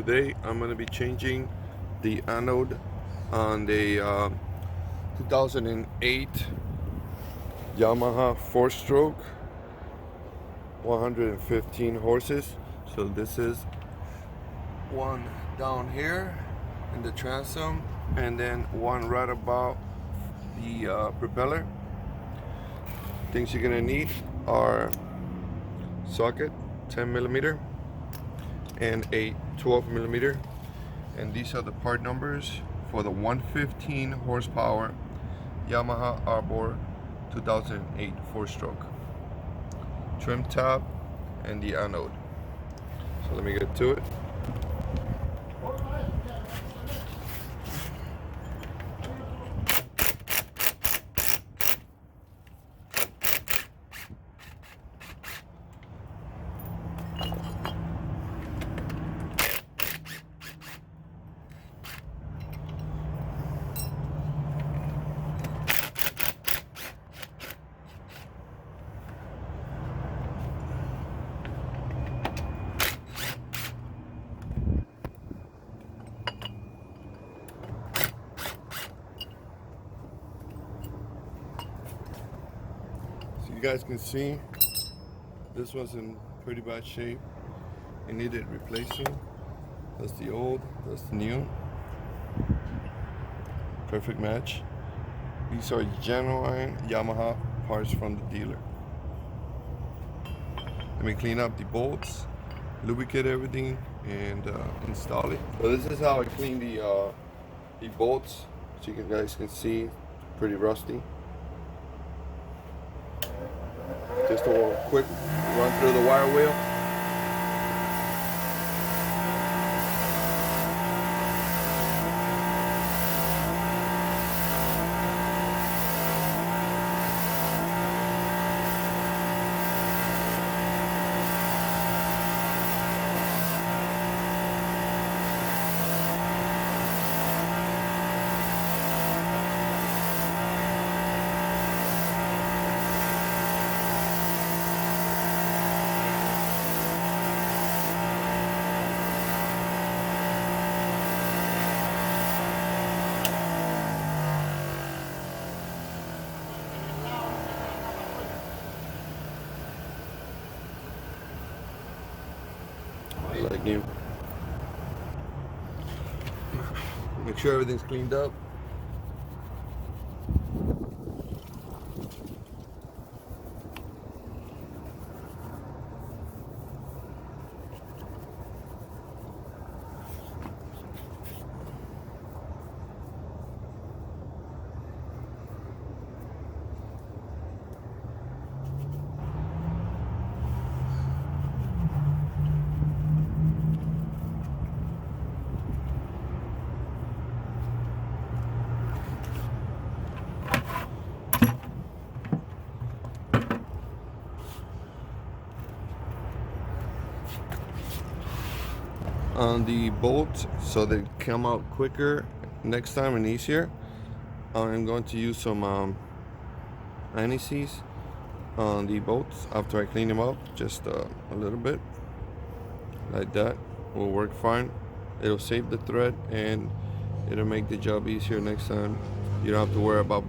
Today I'm going to be changing the anode on the 2008 Yamaha 4-stroke 115 horses. So this is one down here in the transom and then one right about the propeller. Things you're going to need are socket 10 millimeter and a 12 millimeter, and these are the part numbers for the 115 horsepower Yamaha Arbor 2008 4-stroke, trim tab, and the anode. So let me get to it. So you guys can see this was in pretty bad shape. It needed replacing. That's the old, that's the new. Perfect match. These are genuine Yamaha parts from the dealer. Let me clean up the bolts, lubricate everything, and install it. So this is how I clean the bolts. So you guys can see, pretty rusty. Just a quick run through the wire wheel. Like new. Make sure everything's cleaned up. On the bolts, so they come out quicker next time and easier, I'm going to use some anti-seize on the bolts after I clean them up, just a little bit like that will work fine. It'll save the thread and it'll make the job easier next time. You don't have to worry about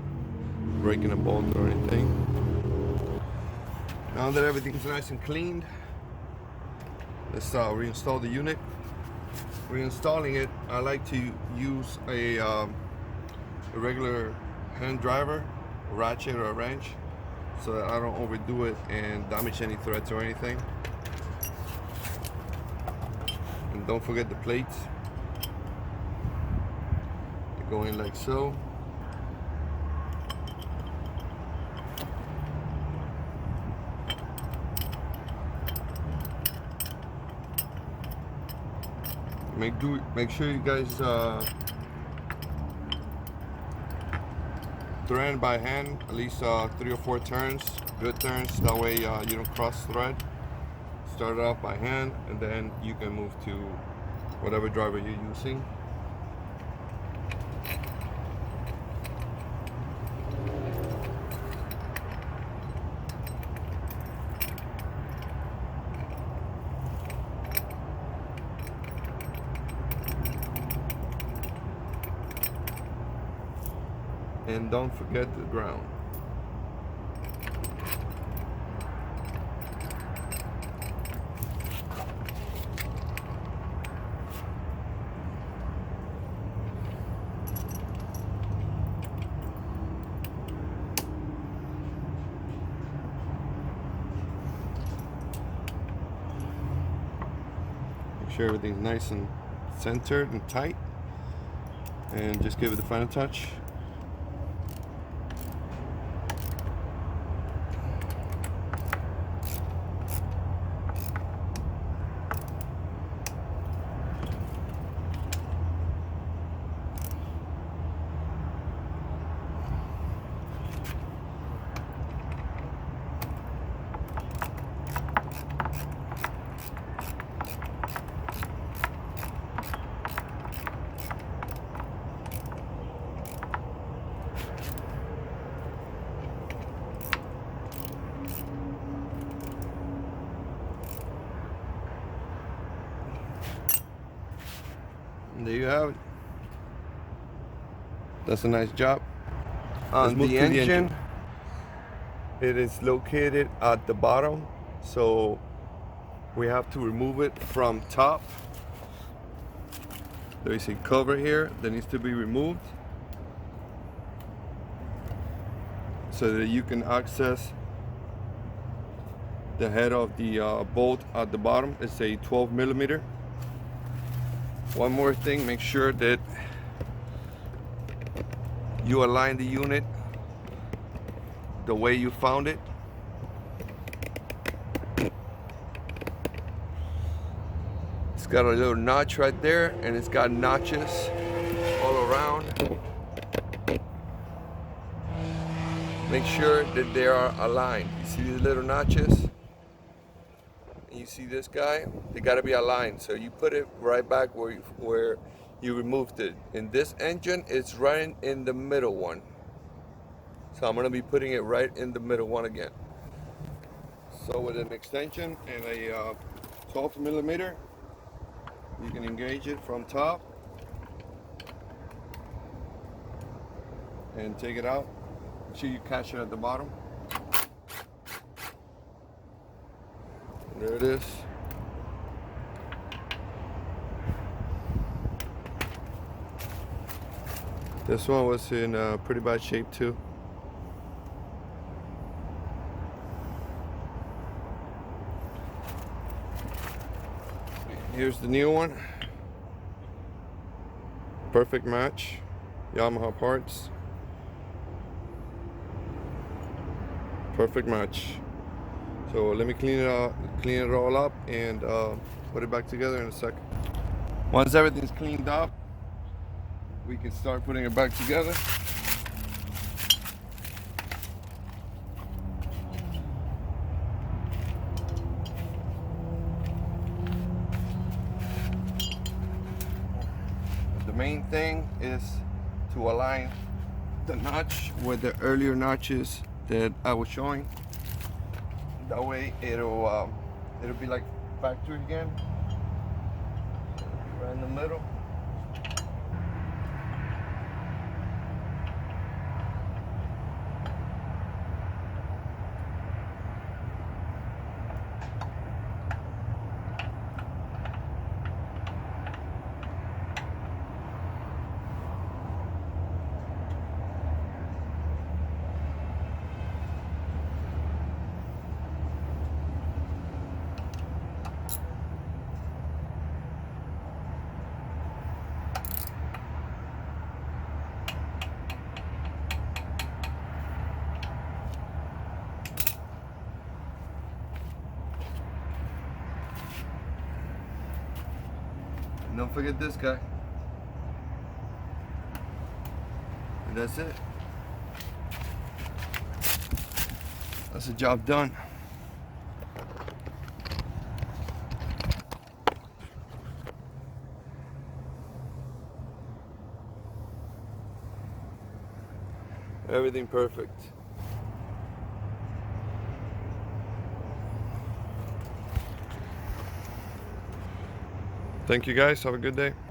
breaking a bolt or anything. Now that everything's nice and cleaned, let's reinstall the unit. Reinstalling it, I like to use a regular hand driver, a ratchet or a wrench, so that I don't overdo it and damage any threads or anything. And don't forget the plates. They go in like so. Make sure you guys thread by hand at least 3 or 4 turns, good turns. That way you don't cross thread. Start it off by hand, and then you can move to whatever driver you're using. and don't forget the ground. Make sure everything's nice and centered and tight, and just give it the final touch. And there you have it. That's a nice job. On the engine, it is located at the bottom, so we have to remove it from top. There is a cover here that needs to be removed so that you can access the head of the bolt at the bottom. It's a 12 millimeter. One more thing, make sure that you align the unit the way you found it. It's got a little notch right there, and it's got notches all around. Make sure that they are aligned. You see these little notches? You see this guy? They gotta be aligned. So you put it right back where you removed it. In this engine, it's right in the middle one. So I'm gonna be putting it right in the middle one again. So with an extension and a 12 millimeter, you can engage it from top and take it out. Make sure you catch it at the bottom. There it is. This one was in pretty bad shape too. Here's the new one. Perfect match. Yamaha parts. Perfect match. So let me clean it all up and put it back together in a second. Once everything's cleaned up, we can start putting it back together. The main thing is to align the notch with the earlier notches that I was showing. That way it'll be like factory again. Right in the middle. Don't forget this guy. And that's it. That's the job done. Everything perfect. Thank you guys. Have a good day.